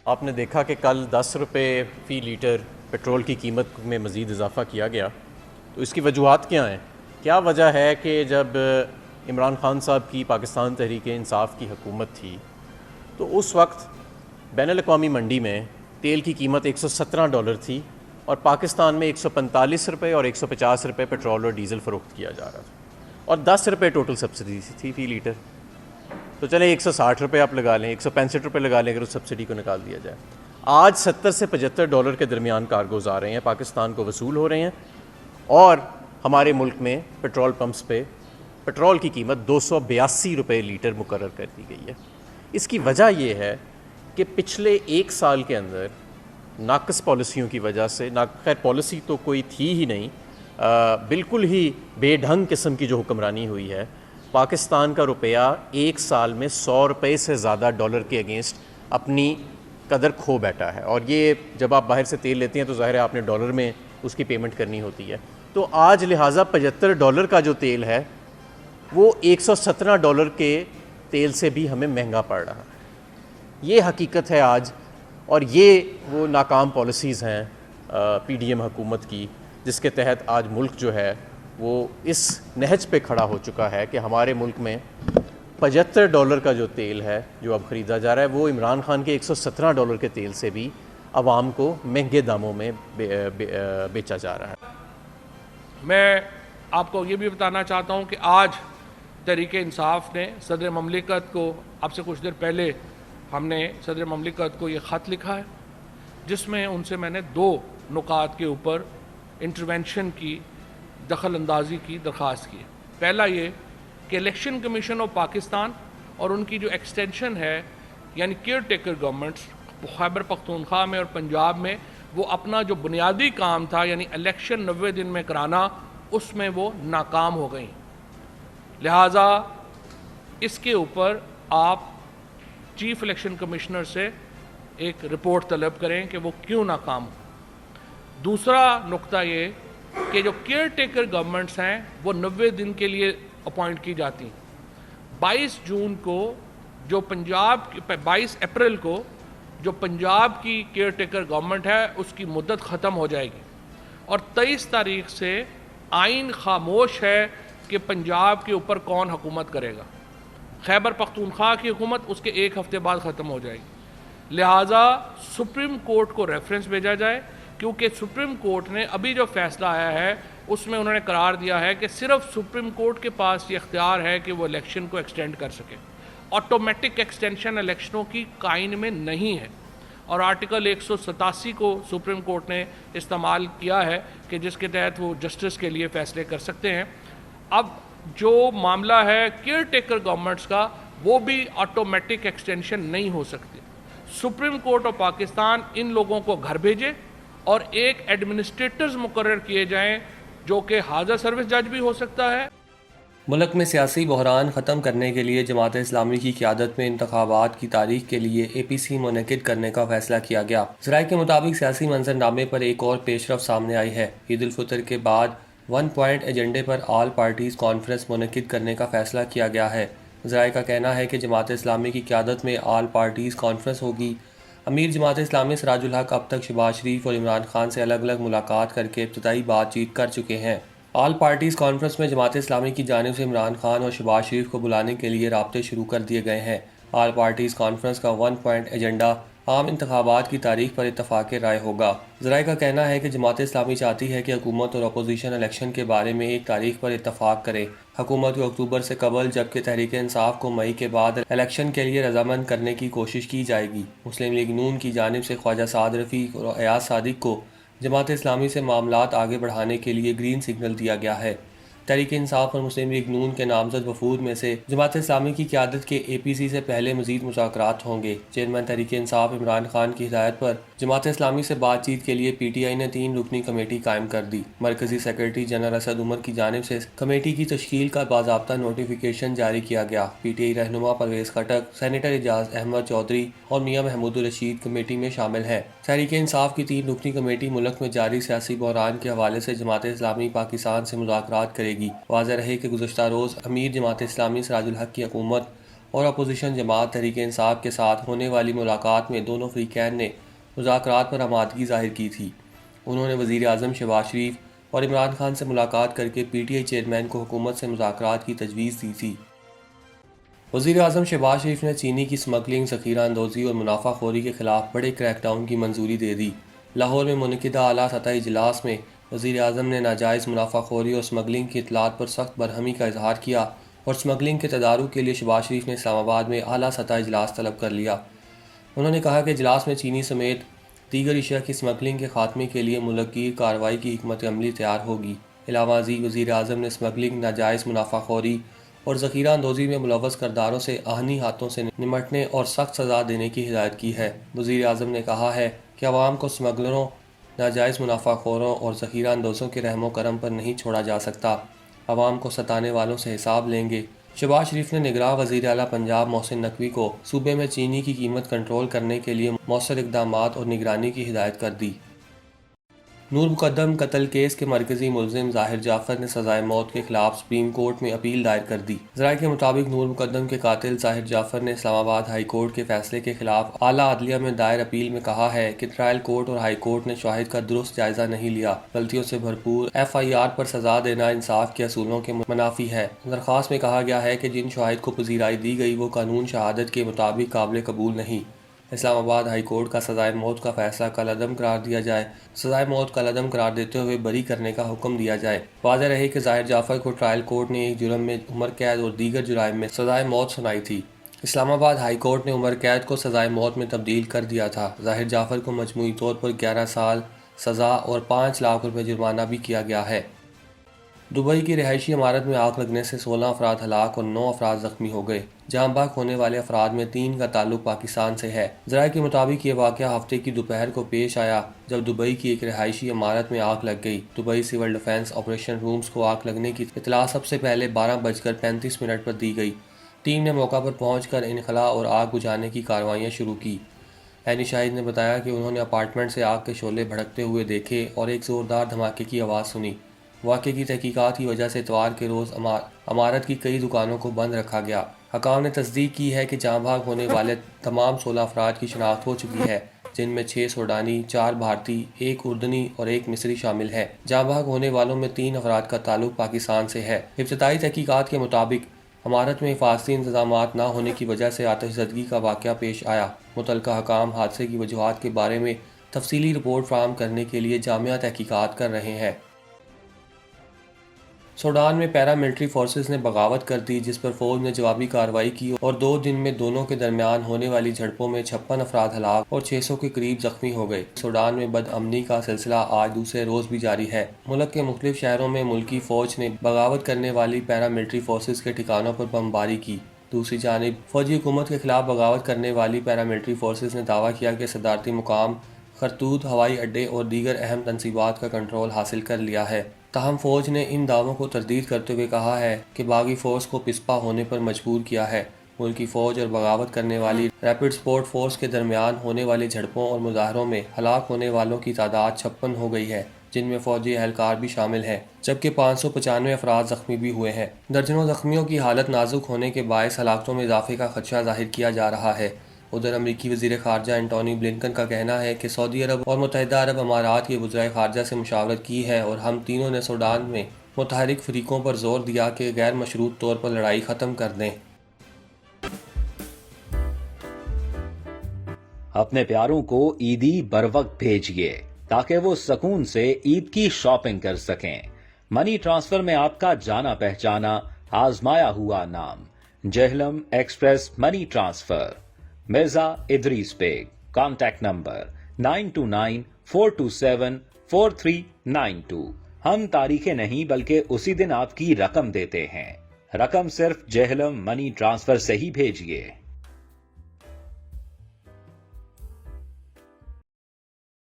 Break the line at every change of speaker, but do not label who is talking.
آپ نے دیکھا کہ کل 10 روپے فی لیٹر پیٹرول کی قیمت میں مزید اضافہ کیا گیا، تو اس کی وجوہات کیا ہیں؟ کیا وجہ ہے کہ جب عمران خان صاحب کی پاکستان تحریک انصاف کی حکومت تھی تو اس وقت بین الاقوامی منڈی میں تیل کی قیمت $117 تھی اور پاکستان میں $145 اور $150 پیٹرول اور ڈیزل فروخت کیا جا رہا تھا، اور 10 روپے ٹوٹل سبسڈی تھی فی لیٹر۔ تو چلیں $160 آپ لگا لیں، $165 لگا لیں اگر اس سبسڈی کو نکال دیا جائے۔ آج $70 سے $75 کے درمیان کارگوز آ رہے ہیں، پاکستان کو وصول ہو رہے ہیں، اور ہمارے ملک میں پیٹرول پمپس پہ پیٹرول کی قیمت $282 لیٹر مقرر کر دی گئی ہے۔ اس کی وجہ یہ ہے کہ پچھلے 1 سال کے اندر ناقص پالیسیوں کی وجہ سے، خیر پالیسی تو کوئی تھی ہی نہیں، بالکل ہی بے ڈھنگ قسم کی جو حکمرانی ہوئی ہے، پاکستان کا روپیہ 1 سال میں $100 سے زیادہ ڈالر کے اگینسٹ اپنی قدر کھو بیٹھا ہے، اور یہ جب آپ باہر سے تیل لیتے ہیں تو ظاہر ہے آپ نے ڈالر میں اس کی پیمنٹ کرنی ہوتی ہے۔ تو آج لہٰذا $75 کا جو تیل ہے وہ $117 کے تیل سے بھی ہمیں مہنگا پڑ رہا ہے۔ یہ حقیقت ہے آج، اور یہ وہ ناکام پالیسیز ہیں پی ڈی ایم حکومت کی، جس کے تحت آج ملک جو ہے وہ اس نہج پہ کھڑا ہو چکا ہے کہ ہمارے ملک میں $75 کا جو تیل ہے جو اب خریدا جا رہا ہے وہ عمران خان کے $117 کے تیل سے بھی عوام کو مہنگے داموں میں بیچا جا رہا ہے۔
میں آپ کو یہ بھی بتانا چاہتا ہوں کہ آج تحریک انصاف نے صدر مملکت کو، اب سے کچھ دیر پہلے ہم نے صدر مملکت کو یہ خط لکھا ہے، جس میں ان سے میں نے 2 نکات کے اوپر انٹرونشن کی، دخل اندازی کی درخواست کی ہے۔ پہلا یہ کہ الیکشن کمیشن آف پاکستان اور ان کی جو ایکسٹینشن ہے، یعنی care taker governments Khyber Pakhtunkhwa میں اور پنجاب میں، وہ اپنا جو بنیادی کام تھا یعنی الیکشن 90 دن میں کرانا، اس میں وہ ناکام ہو گئیں۔ لہٰذا اس کے اوپر آپ چیف الیکشن کمشنر سے ایک رپورٹ طلب کریں کہ وہ کیوں ناکام ہو۔ دوسرا نقطہ یہ کہ جو کیئر ٹیکر گورنمنٹس ہیں وہ 90 دن کے لیے اپوائنٹ کی جاتی ہیں۔ 22 اپریل کو جو پنجاب کی کیئر ٹیکر گورنمنٹ ہے اس کی مدت ختم ہو جائے گی، اور 23 تاریخ سے آئین خاموش ہے کہ پنجاب کے اوپر کون حکومت کرے گا۔ خیبر پختونخوا کی حکومت اس کے 1 ہفتے بعد ختم ہو جائے گی۔ لہٰذا سپریم کورٹ کو ریفرنس بھیجا جائے، کیونکہ سپریم کورٹ نے ابھی جو فیصلہ آیا ہے اس میں انہوں نے قرار دیا ہے کہ صرف سپریم کورٹ کے پاس یہ اختیار ہے کہ وہ الیکشن کو ایکسٹینڈ کر سکے۔ آٹومیٹک ایکسٹینشن الیکشنوں کی قائن میں نہیں ہے، اور آرٹیکل 187 کو سپریم کورٹ نے استعمال کیا ہے کہ جس کے تحت وہ جسٹس کے لیے فیصلے کر سکتے ہیں۔ اب جو معاملہ ہے کیئر ٹیکر گورنمنٹس کا، وہ بھی آٹومیٹک ایکسٹینشن نہیں ہو سکتی۔ سپریم کورٹ آف پاکستان ان لوگوں کو گھر بھیجے اور ایک ایڈمنسٹریٹرز مقرر کیے جائیں جو کہ حاضر سروس جج بھی ہو سکتا ہے۔
ملک میں سیاسی بحران ختم کرنے کے لیے جماعت اسلامی کی قیادت میں انتخابات کی تاریخ کے لیے اے پی سی منعقد کرنے کا فیصلہ کیا گیا۔ ذرائع کے مطابق سیاسی منظرنامے پر ایک اور پیش رفت سامنے آئی ہے۔ عید الفطر کے بعد 1 پوائنٹ ایجنڈے پر آل پارٹیز کانفرنس منعقد کرنے کا فیصلہ کیا گیا ہے۔ ذرائع کا کہنا ہے کہ جماعت اسلامی کی قیادت میں آل پارٹیز کانفرنس ہوگی۔ امیر جماعت اسلامی سراج الحق اب تک شہباز شریف اور عمران خان سے الگ الگ ملاقات کر کے ابتدائی بات چیت کر چکے ہیں۔ آل پارٹیز کانفرنس میں جماعت اسلامی کی جانب سے عمران خان اور شہباز شریف کو بلانے کے لیے رابطے شروع کر دیے گئے ہیں۔ آل پارٹیز کانفرنس کا 1 پوائنٹ ایجنڈا عام انتخابات کی تاریخ پر اتفاق رائے ہوگا۔ ذرائع کا کہنا ہے کہ جماعت اسلامی چاہتی ہے کہ حکومت اور اپوزیشن الیکشن کے بارے میں ایک تاریخ پر اتفاق کرے۔ حکومت کو اکتوبر سے قبل جبکہ تحریک انصاف کو مئی کے بعد الیکشن کے لیے رضامند کرنے کی کوشش کی جائے گی۔ مسلم لیگ نون کی جانب سے خواجہ سعد رفیق اور ایاز صادق کو جماعت اسلامی سے معاملات آگے بڑھانے کے لیے گرین سگنل دیا گیا ہے۔ تحریک انصاف اور مسلم لیگ نون کے نامزد وفود میں سے جماعت اسلامی کی قیادت کے اے پی سی سے پہلے مزید مذاکرات ہوں گے۔ چیئرمین تحریک انصاف عمران خان کی ہدایت پر جماعت اسلامی سے بات چیت کے لیے پی ٹی آئی نے 3 رکنی کمیٹی قائم کر دی۔ مرکزی سیکرٹری جنرل اسد عمر کی جانب سے کمیٹی کی تشکیل کا باضابطہ نوٹیفیکیشن جاری کیا گیا۔ پی ٹی آئی رہنما پرویز خٹک، سینیٹر اعجاز احمد چودھری اور میاں محمود الرشید کمیٹی میں شامل ہیں۔ تحریک انصاف کی 3 رکنی کمیٹی ملک میں جاری سیاسی بحران کے حوالے سے جماعت اسلامی پاکستان سے مذاکرات کرے گی۔ واضح رہے کہ گزشتہ روز امیر جماعت اسلامی سراج الحق کی حکومت اور اپوزیشن جماعت تحریک انصاف کے ساتھ ہونے والی ملاقات میں دونوں فریقین نے مذاکرات پر آمادگی ظاہر کی تھی۔ انہوں نے وزیر اعظم شہباز شریف اور عمران خان سے ملاقات کر کے پی ٹی آئی چیئرمین کو حکومت سے مذاکرات کی تجویز دی تھی۔ وزیر اعظم شہباز شریف نے چینی کی سمگلنگ، ذخیرہ اندوزی اور منافع خوری کے خلاف بڑے کریک ڈاؤن کی منظوری دے دی۔ لاہور میں منعقدہ اعلیٰ سطحی اجلاس میں وزیر اعظم نے ناجائز منافع خوری اور سمگلنگ کی اطلاعات پر سخت برہمی کا اظہار کیا اور سمگلنگ کے تدارک کے لیے شہباز شریف نے اسلام آباد میں اعلیٰ سطحی اجلاس طلب کر لیا۔ انہوں نے کہا کہ اجلاس میں چینی سمیت دیگر اشیاء کی سمگلنگ کے خاتمے کے لیے ملک گیر کارروائی کی حکمت عملی تیار ہوگی۔ علاوہ ازیں وزیر اعظم نے سمگلنگ، ناجائز منافع خوری اور ذخیرہ اندوزی میں ملوث کرداروں سے آہنی ہاتھوں سے نمٹنے اور سخت سزا دینے کی ہدایت کی ہے۔ وزیر اعظم نے کہا ہے کہ عوام کو سمگلروں، ناجائز منافع خوروں اور ذخیرہ اندوزوں کے رحم و کرم پر نہیں چھوڑا جا سکتا۔ عوام کو ستانے والوں سے حساب لیں گے۔ شہباز شریف نے نگراں وزیر اعلیٰ پنجاب محسن نقوی کو صوبے میں چینی کی قیمت کنٹرول کرنے کے لیے مؤثر اقدامات اور نگرانی کی ہدایت کر دی۔ نور مقدم قتل کیس کے مرکزی ملزم ظاہر جعفر نے سزائے موت کے خلاف سپریم کورٹ میں اپیل دائر کر دی۔ ذرائع کے مطابق نور مقدم کے قاتل ظاہر جعفر نے اسلام آباد ہائی کورٹ کے فیصلے کے خلاف اعلیٰ عدلیہ میں دائر اپیل میں کہا ہے کہ ٹرائل کورٹ اور ہائی کورٹ نے شواہد کا درست جائزہ نہیں لیا، غلطیوں سے بھرپور ایف آئی آر پر سزا دینا انصاف کے اصولوں کے منافی ہے۔ درخواست میں کہا گیا ہے کہ جن شواہد کو پذیرائی دی گئی وہ قانون شہادت کے مطابق قابل قبول نہیں۔ اسلام آباد ہائی کورٹ کا سزائے موت کا فیصلہ کالعدم قرار دیا جائے، سزائے موت کالعدم قرار دیتے ہوئے بری کرنے کا حکم دیا جائے۔ واضح رہے کہ ظاہر جعفر کو ٹرائل کورٹ نے ایک جرم میں عمر قید اور دیگر جرائم میں سزائے موت سنائی تھی۔ اسلام آباد ہائی کورٹ نے عمر قید کو سزائے موت میں تبدیل کر دیا تھا۔ ظاہر جعفر کو مجموعی طور پر 11 سال سزا اور 5 لاکھ روپے جرمانہ بھی کیا گیا ہے۔ دبئی کی رہائشی عمارت میں آگ لگنے سے 16 افراد ہلاک اور 9 افراد زخمی ہو گئے۔ جاں بحق ہونے والے افراد میں 3 کا تعلق پاکستان سے ہے۔ ذرائع کے مطابق یہ واقعہ ہفتے کی دوپہر کو پیش آیا جب دبئی کی ایک رہائشی عمارت میں آگ لگ گئی۔ Dubai civil defence operation rooms کو آگ لگنے کی اطلاع سب سے پہلے 12:35 پر دی گئی۔ ٹیم نے موقع پر پہنچ کر انخلاء اور آگ بجھانے کی کارروائیاں شروع کی۔ عینی شاہد نے بتایا کہ انہوں نے اپارٹمنٹ سے آگ کے شعلے بھڑکتے ہوئے دیکھے اور ایک زوردار دھماکے کی آواز سنی۔ واقعے کی تحقیقات کی وجہ سے اتوار کے روز عمارت کی کئی دکانوں کو بند رکھا گیا۔ حکام نے تصدیق کی ہے کہ جاں بحق ہونے والے تمام 16 افراد کی شناخت ہو چکی ہے، جن میں 6 سوڈانی، 4 بھارتی، 1 اردنی اور 1 مصری شامل ہے۔ جاں بحق ہونے والوں میں 3 افراد کا تعلق پاکستان سے ہے۔ ابتدائی تحقیقات کے مطابق عمارت میں حفاظتی انتظامات نہ ہونے کی وجہ سے آتش زدگی کا واقعہ پیش آیا۔ متعلقہ حکام حادثے کی وجوہات کے بارے میں تفصیلی رپورٹ فراہم کرنے کے لیے جامعہ تحقیقات کر رہے ہیں۔ سوڈان میں پیرا ملٹری فورسز نے بغاوت کر دی، جس پر فوج نے جوابی کارروائی کی اور 2 دن میں دونوں کے درمیان ہونے والی جھڑپوں میں 56 افراد ہلاک اور 600 کے قریب زخمی ہو گئے۔ سوڈان میں بد امنی کا سلسلہ آج دوسرے روز بھی جاری ہے۔ ملک کے مختلف شہروں میں ملکی فوج نے بغاوت کرنے والی پیرا ملٹری فورسز کے ٹھکانوں پر بمباری کی۔ دوسری جانب فوجی حکومت کے خلاف بغاوت کرنے والی پیرا ملٹری فورسز نے دعویٰ کیا کہ صدارتی مقام خرطوط ہوائی اڈے اور دیگر اہم تنصیبات کا کنٹرول حاصل کر لیا ہے۔ تاہم فوج نے ان دعووں کو تردید کرتے ہوئے کہا ہے کہ باغی فورس کو پسپا ہونے پر مجبور کیا ہے۔ ملکی فوج اور بغاوت کرنے والی ریپڈ سپورٹ فورس کے درمیان ہونے والی جھڑپوں اور مظاہروں میں ہلاک ہونے والوں کی تعداد 56 ہو گئی ہے، جن میں فوجی اہلکار بھی شامل ہیں، جبکہ 595 افراد زخمی بھی ہوئے ہیں۔ درجنوں زخمیوں کی حالت نازک ہونے کے باعث ہلاکتوں میں اضافے کا خدشہ ظاہر کیا جا رہا ہے۔ ادھر امریکی وزیر خارجہ اینٹونی بلنکن کا کہنا ہے کہ سعودی عرب اور متحدہ عرب امارات کے وزرائے خارجہ سے مشاورت کی ہے اور ہم تینوں نے سوڈان میں متحرک فریقوں پر زور دیا کہ غیر مشروط طور پر لڑائی ختم کر دیں۔
اپنے پیاروں کو عیدی بروقت بھیجیے تاکہ وہ سکون سے عید کی شاپنگ کر سکیں۔ منی ٹرانسفر میں آپ کا جانا پہچانا آزمایا ہوا نام، Jhelum express money transfer, Mirza Idrees Baig, contact number 9294274392۔ ہم تاریخیں نہیں بلکہ اسی دن آپ کی رقم دیتے ہیں۔ رقم صرف جہلم منی ٹرانسفر سے ہی بھیجیے۔